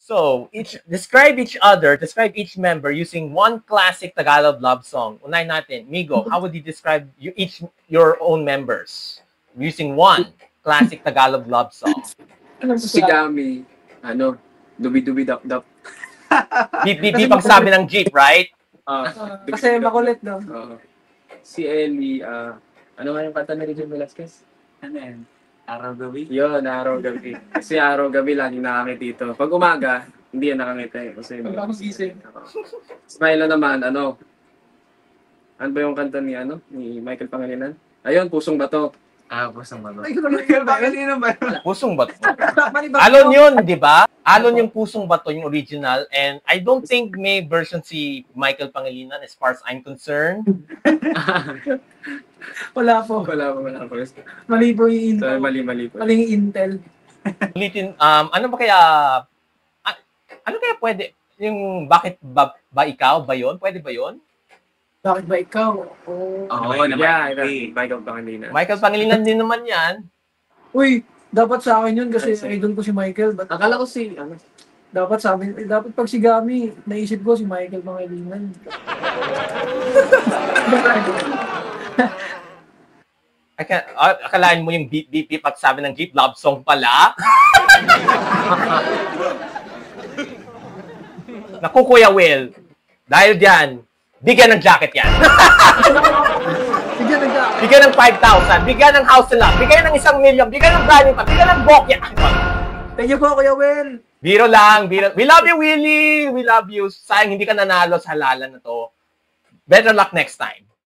So, describe each member using one classic Tagalog love song. Unahin natin. Migo, how would you describe your own members using one classic Tagalog love song? Si Gami, dubi-dubi-dap-dap. Beep ang sabi ng jeep, right? Kasi makulit, no? Si Ellie, ano nga yung kanta ni Regine Velasquez? Ano yan? Araw-gabi? Yun, araw-gabi. Kasi araw-gabi laging nakakit dito. Pag umaga, hindi yan nakangiti. Kasi Pag ako gising. Smile naman, ano ba yung kanta ni Michael Pangilinan? Ayun, Pusong Bato. Pusong bato. Ay, kanina ba? Pusong Bato. Alon yun, di ba? Alon yung Pusong Bato, yung original. And I don't think may version si Michael Pangilinan as far as I'm concerned. Wala po. Wala po. Mali po yung intel. Mali po. Mali yung intel. Ulitin, ano kaya pwede? Yung bakit ba ikaw? Ba yun? Pwede ba yun? Bakit ba ikaw? Oo, Yeah, Michael Pangilinan. Michael Pangilinan din naman yan. Uy, dapat sa akin yun kasi idol ko si Michael. But Akala ko dapat sa amin, dapat pag si Gami, naisip ko si Michael Pangilinan. Akalain mo yung beep at sabi ng jeep, love song pala? Naku, Kuya Will. Dahil dyan, bigyan ng jacket yan. Bigyan ng 5,000. Bigyan ng house na lang. Bigyan ng 1 million. Bigyan ng brand pa. Bigyan ng bokya. Thank you po, Kuya Will. Biro lang. We love you, Willie. We love you. Sayang hindi ka nanalo sa halalan na to. Better luck next time.